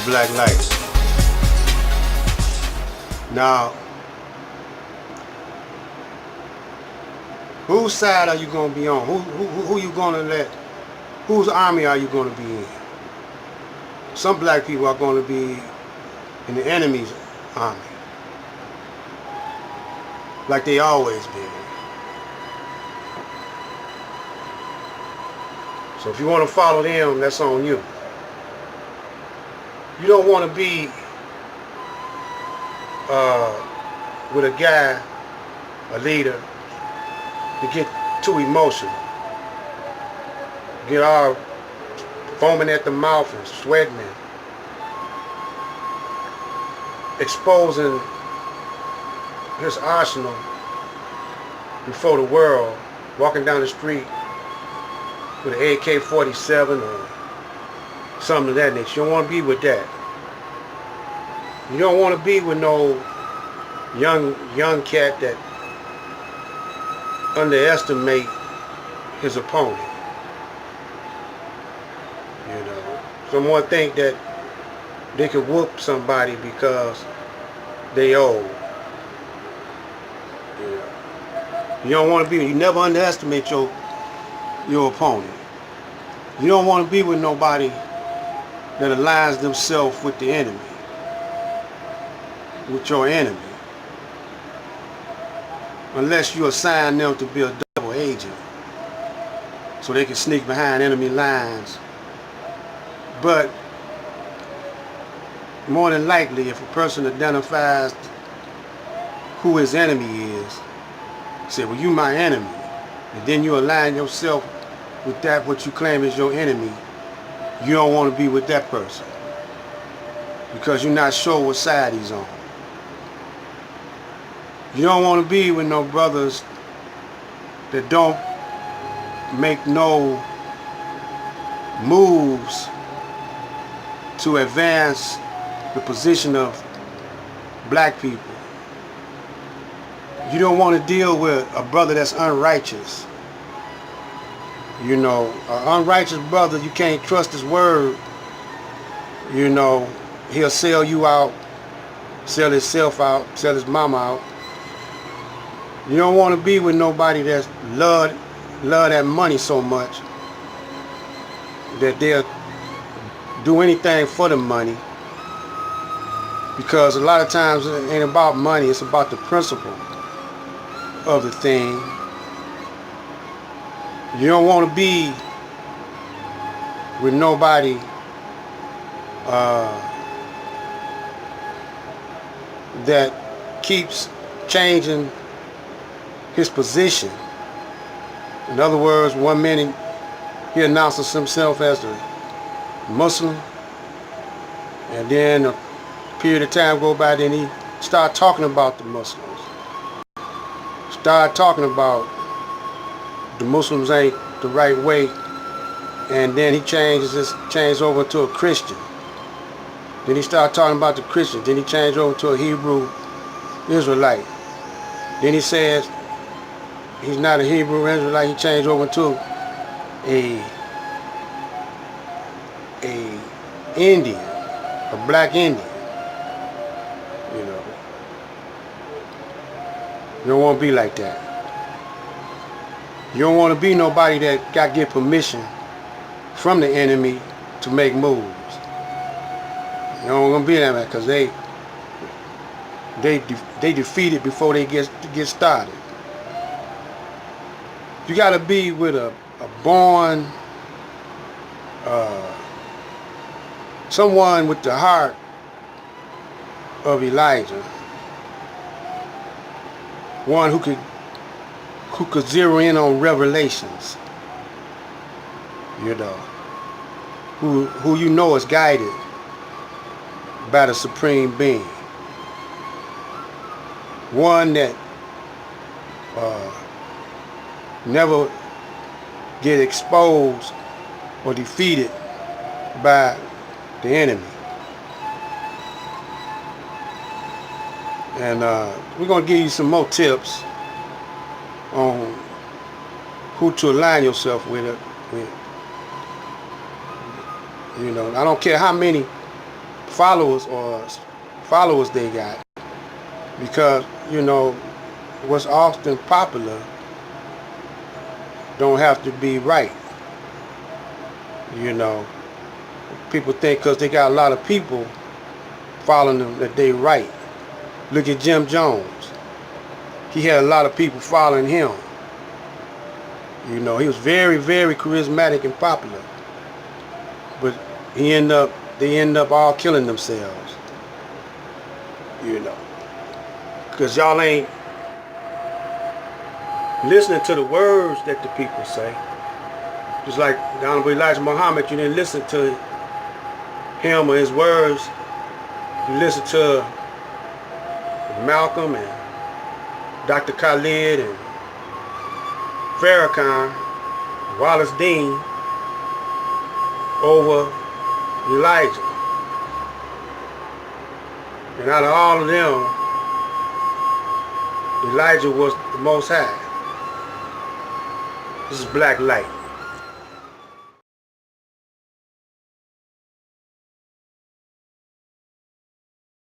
black lights. Now, whose side are you going to be on? Who you going to let? Whose army are you going to be in? Some black people are going to be in the enemy's army, like they always been. So if you want to follow them, that's on you. You don't want to be with a guy, a leader, to get too emotional, get all foaming at the mouth and sweating and exposing his arsenal before the world, walking down the street with an AK-47 or something of that nature. You don't want to be with that. You don't want to be with no young cat that underestimate his opponent. You know, someone think that they could whoop somebody because they old. You know, you don't want to be. You never underestimate your opponent. You don't want to be with nobody that aligns themselves with the enemy, with your enemy, unless you assign them to be a double agent so they can sneak behind enemy lines. But more than likely, if a person identifies who his enemy is, say, well, you my enemy, and then you align yourself with that what you claim is your enemy, you don't want to be with that person because you're not sure what side he's on. You don't want to be with no brothers that don't make no moves to advance the position of black people. You don't want to deal with a brother that's unrighteous. You know, an unrighteous brother, you can't trust his word. You know, he'll sell you out, sell himself out, sell his mama out. You don't want to be with nobody that's love that money so much that they'll do anything for the money. Because a lot of times it ain't about money, it's about the principle of the thing. You don't want to be with nobody that keeps changing his position. In other words, one minute he announces himself as a Muslim, and then a period of time go by, then he start talking about the Muslims. Start talking about the Muslims ain't the right way, and then he changed over to a Christian. Then he started talking about the Christians. Then he changed over to a Hebrew Israelite. Then he says he's not a Hebrew Israelite. He changed over to a Indian, a black Indian. You know, you don't want to be like that. You don't want to be nobody that got to get permission from the enemy to make moves. You don't want to be that man because they defeated before they get started. You got to be with a born someone with the heart of Elijah, one who could zero in on revelations, you know, who you know is guided by the Supreme Being, one that never get exposed or defeated by the enemy. And we're going to give you some more tips on who to align yourself with. You know, I don't care how many followers they got, because you know what's often popular don't have to be right. You know, people think because they got a lot of people following them that they right. Look at Jim Jones. He had a lot of people following him. You know, he was very, very charismatic and popular. But they end up all killing themselves. You know, because y'all ain't listening to the words that the people say. Just like the Honorable Elijah Muhammad, you didn't listen to him or his words. You listen to Malcolm and Dr. Khalid and Farrakhan, Wallace Dean over Elijah. And out of all of them, Elijah was the most high. This is Black Light.